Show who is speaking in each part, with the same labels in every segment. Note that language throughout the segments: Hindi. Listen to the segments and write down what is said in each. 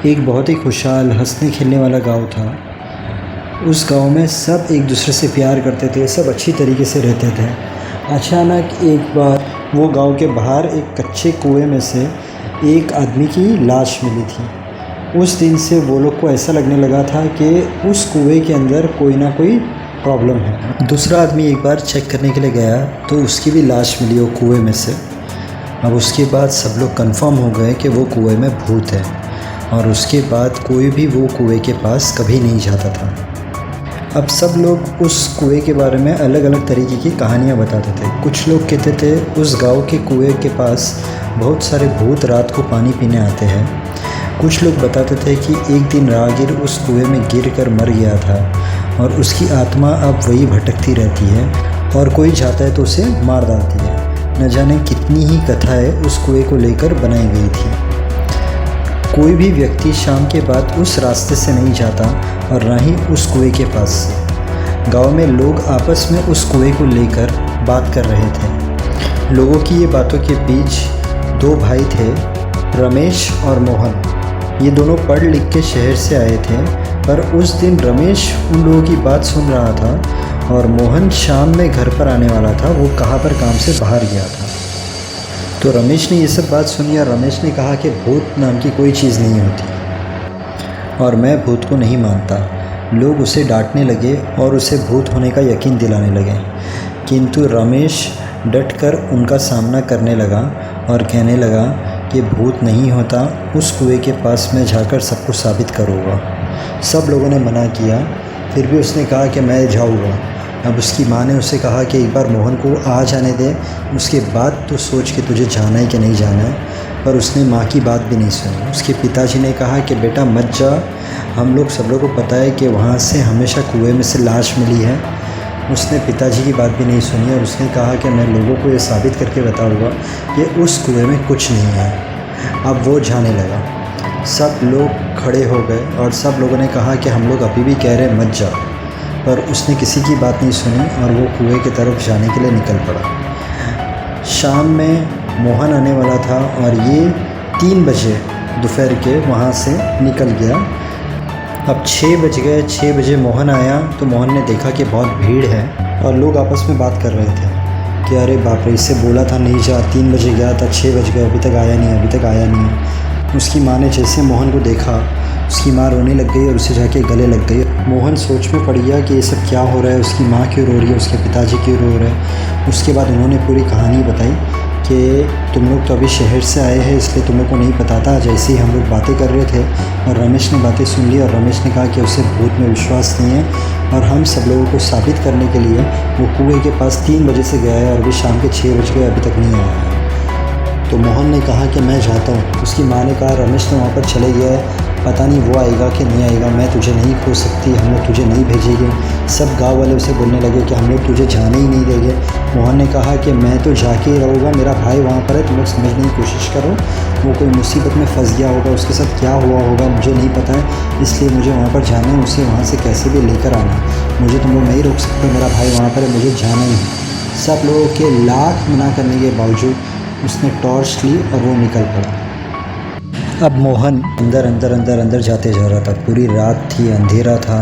Speaker 1: एक बहुत ही खुशहाल हंसने खेलने वाला गांव था। उस गांव में सब एक दूसरे से प्यार करते थे, सब अच्छी तरीके से रहते थे। अचानक एक बार वो गांव के बाहर एक कच्चे कुएं में से एक आदमी की लाश मिली थी। उस दिन से वो लोग को ऐसा लगने लगा था कि उस कुएं के अंदर कोई ना कोई प्रॉब्लम है। दूसरा आदमी एक बार चेक करने के लिए गया तो उसकी भी लाश मिली वो कुएं में से। अब उसके बाद सब लोग कंफर्म हो गए कि वो कुएं में भूत है, और उसके बाद कोई भी वो कुएं के पास कभी नहीं जाता था। अब सब लोग उस कुएं के बारे में अलग अलग तरीके की कहानियाँ बताते थे। कुछ लोग कहते थे उस गांव के कुएं के पास बहुत सारे भूत रात को पानी पीने आते हैं। कुछ लोग बताते थे कि एक दिन राहगीर उस कुएं में गिरकर मर गया था और उसकी आत्मा अब वही भटकती रहती है, और कोई जाता है तो उसे मार डालती है। न जाने कितनी ही कथाएँ उस कुएं को लेकर बनाई गई थी। कोई भी व्यक्ति शाम के बाद उस रास्ते से नहीं जाता और ना ही उस कुएं के पास से। गांव में लोग आपस में उस कुएं को लेकर बात कर रहे थे। लोगों की ये बातों के बीच दो भाई थे, रमेश और मोहन। ये दोनों पढ़ लिख के शहर से आए थे, पर उस दिन रमेश उन लोगों की बात सुन रहा था और मोहन शाम में घर पर आने वाला था। वो कहाँ पर काम से बाहर गया था। तो रमेश ने ये सब बात सुनी और रमेश ने कहा कि भूत नाम की कोई चीज़ नहीं होती और मैं भूत को नहीं मानता। लोग उसे डांटने लगे और उसे भूत होने का यकीन दिलाने लगे, किंतु रमेश डटकर उनका सामना करने लगा और कहने लगा कि भूत नहीं होता, उस कुएं के पास मैं जाकर सबको साबित करूँगा। सब लोगों ने मना किया, फिर भी उसने कहा कि मैं जाऊँगा। अब उसकी माँ ने उसे कहा कि एक बार मोहन को आ जाने दे, उसके बाद तो सोच के तुझे जाना है कि नहीं जाना है। पर उसने माँ की बात भी नहीं सुनी। उसके पिताजी ने कहा कि बेटा मत जा, हम लोग सब लोगों को पता है कि वहाँ से हमेशा कुएं में से लाश मिली है। उसने पिताजी की बात भी नहीं सुनी और उसने कहा कि मैं लोगों को ये साबित करके बताऊँगा कि उस कुएं में कुछ नहीं है। अब वो जाने लगा। सब लोग खड़े हो गए और सब लोगों ने कहा कि हम लोग अभी भी कह रहे मत जा, पर उसने किसी की बात नहीं सुनी और वो कुएं की तरफ जाने के लिए निकल पड़ा। शाम में मोहन आने वाला था और ये 3 बजे दोपहर के वहाँ से निकल गया। अब 6 बज गए। 6 बजे मोहन आया तो मोहन ने देखा कि बहुत भीड़ है और लोग आपस में बात कर रहे थे कि अरे बाप रे, इससे बोला था नहीं जा, 3 बजे गया था, 6 बज गए, अभी तक आया नहीं, अभी तक आया नहीं। उसकी माँ ने जैसे मोहन को देखा, उसकी माँ रोने लग गई और उसे जाके गले लग गई। मोहन सोच में पड़ गया कि ये सब क्या हो रहा है, उसकी माँ क्यों रो रही है, उसके पिताजी क्यों रो रहे हैं। उसके बाद उन्होंने पूरी कहानी बताई कि तुम लोग तो अभी शहर से आए हैं, इसलिए तुम लोग को नहीं पता था। जैसे ही हम लोग बातें कर रहे थे और रमेश ने बातें सुन ली और रमेश ने कहा कि उसे भूत में विश्वास नहीं है और हम सब लोगों को साबित करने के लिए वो कुएं के पास 3 बजे से गया है और अभी शाम के 6 बज गए, अभी तक नहीं आया है। तो मोहन ने कहा कि मैं जाता हूँ। उसकी माँ ने कहा रमेश तो वहाँ पर चले गया है, पता नहीं वो आएगा कि नहीं आएगा, मैं तुझे नहीं खो सकती, हम लोग तुझे नहीं भेजेंगे। सब गांव वाले उसे बोलने लगे कि हम लोग तुझे जाने ही नहीं देंगे। मोहन ने कहा कि मैं तो जाके ही रहूँगा, मेरा भाई वहाँ पर है, तुम लोग समझने की कोशिश करो। वो कोई मुसीबत में फंस गया होगा, उसके साथ क्या हुआ होगा मुझे नहीं पता है, इसलिए मुझे वहाँ पर जाना है, उसे वहाँ से कैसे भी लेकर आना है। मुझे तुम लोग नहीं रोक सकते, मेरा भाई वहाँ पर है, मुझे जाना ही है। सब लोगों के लाख मना करने के बावजूद उसने टॉर्च ली और वो निकल पड़ा। अब मोहन अंदर अंदर अंदर अंदर जाते जा रहा था। पूरी रात थी, अंधेरा था।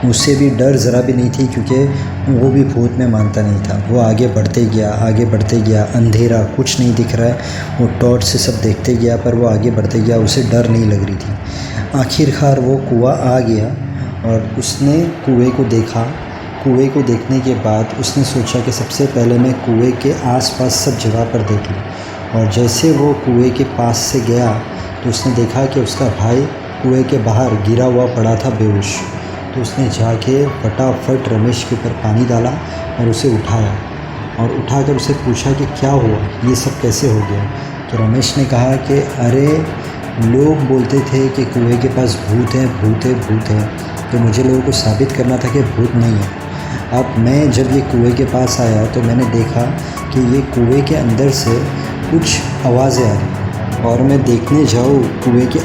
Speaker 1: उसे भी डर ज़रा भी नहीं थी, क्योंकि वो भी भूत में मानता नहीं था। वो आगे बढ़ते गया, आगे बढ़ते गया। अंधेरा, कुछ नहीं दिख रहा है। वो टॉर्च से सब देखते गया, पर वो आगे बढ़ते गया, उसे डर नहीं लग रही थी। आखिरकार वो कुआं आ गया और उसने कुएं को देखा। कुएं को देखने के बाद उसने सोचा कि सबसे पहले मैं कुएं के आसपास सब जगह पर देख लूँ। और जैसे वो कुएं के पास से गया तो उसने देखा कि उसका भाई कुएं के बाहर गिरा हुआ पड़ा था बेहोश। तो उसने जाके फटाफट रमेश के ऊपर पानी डाला और उसे उठाया और उठाकर उसे पूछा कि क्या हुआ, ये सब कैसे हो गया। तो रमेश ने कहा कि अरे लोग बोलते थे कि कुएं के पास भूत है, भूत है, भूत है, तो मुझे लोगों को साबित करना था कि भूत नहीं है। अब मैं जब ये कुएं के पास आया तो मैंने देखा कि ये कुएं के अंदर से कुछ आवाज़ें आ रही, और मैं देखने जाऊँ कुएं के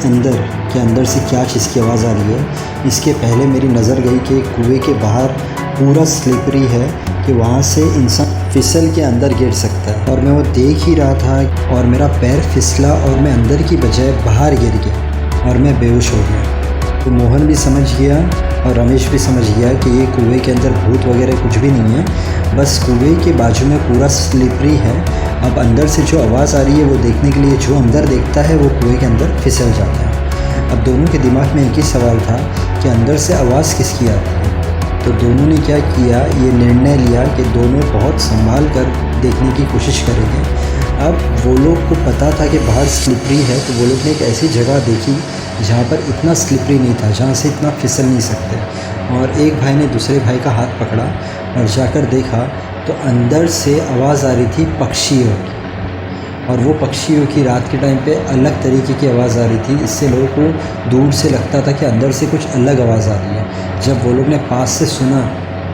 Speaker 1: अंदर से क्या चीज़ की आवाज़ आ रही है। इसके पहले मेरी नज़र गई कि कुएं के बाहर पूरा स्लिपरी है कि वहाँ से इंसान फिसल के अंदर गिर सकता है, और मैं वो देख ही रहा था और मेरा पैर फिसला और मैं अंदर की बजाय बाहर गिर गया और मैं बेहोश हो गया। तो मोहन भी समझ गया और रमेश भी समझ गया कि ये कुएं के अंदर भूत वगैरह कुछ भी नहीं है, बस कुएं के बाजू में पूरा स्लिपरी है। अब अंदर से जो आवाज़ आ रही है वो देखने के लिए जो अंदर देखता है वो कुएं के अंदर फिसल जाता है। अब दोनों के दिमाग में एक ही सवाल था कि अंदर से आवाज़ किसकी आती है। तो दोनों ने क्या किया, ये निर्णय लिया कि दोनों बहुत संभाल कर देखने की कोशिश करेंगे। अब वो लोग को पता था कि बाहर स्लिपरी है, तो वो लोग ने एक ऐसी जगह देखी जहाँ पर इतना स्लिपरी नहीं था, जहाँ से इतना फिसल नहीं सकते। और एक भाई ने दूसरे भाई का हाथ पकड़ा और जाकर देखा तो अंदर से आवाज़ आ रही थी पक्षियों की। और वो पक्षियों की रात के टाइम पे अलग तरीके की आवाज़ आ रही थी। इससे लोगों को दूर से लगता था कि अंदर से कुछ अलग आवाज़ आ रही है। जब वो लोग ने पास से सुना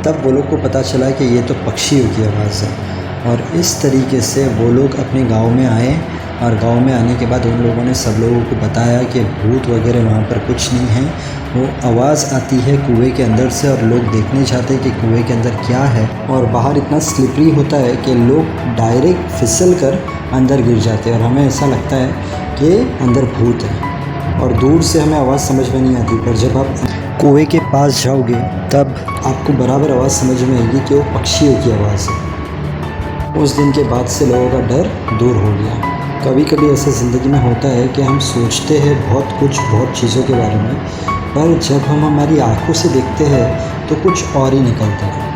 Speaker 1: तब वो लोग को पता चला कि ये तो पक्षियों की आवाज़ है। और इस तरीके से वो लोग अपने गांव में आए और गांव में आने के बाद उन लोगों ने सब लोगों को बताया कि भूत वगैरह वहाँ पर कुछ नहीं है, वो आवाज़ आती है कुएं के अंदर से और लोग देखने चाहते हैं कि कुएं के अंदर क्या है। और बाहर इतना स्लिपरी होता है कि लोग डायरेक्ट फिसल कर अंदर गिर जाते हैं और हमें ऐसा लगता है कि अंदर भूत है। और दूर से हमें आवाज़ समझ में नहीं आती, पर जब आप कुएं के पास जाओगे तब आपको बराबर आवाज़ समझ में आएगी कि वो पक्षियों की आवाज़ है। उस दिन के बाद से लोगों का डर दूर हो गया। कभी कभी ऐसा ज़िंदगी में होता है कि हम सोचते हैं बहुत चीज़ों के बारे में, पर जब हम हमारी आंखों से देखते हैं तो कुछ और ही निकलता है।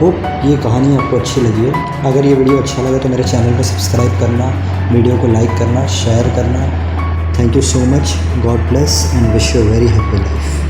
Speaker 1: होप ये कहानी आपको अच्छी लगी हो। अगर ये वीडियो अच्छा लगा तो मेरे चैनल को सब्सक्राइब करना, वीडियो को लाइक करना, शेयर करना। Thank you so much. God bless and wish you very happy life.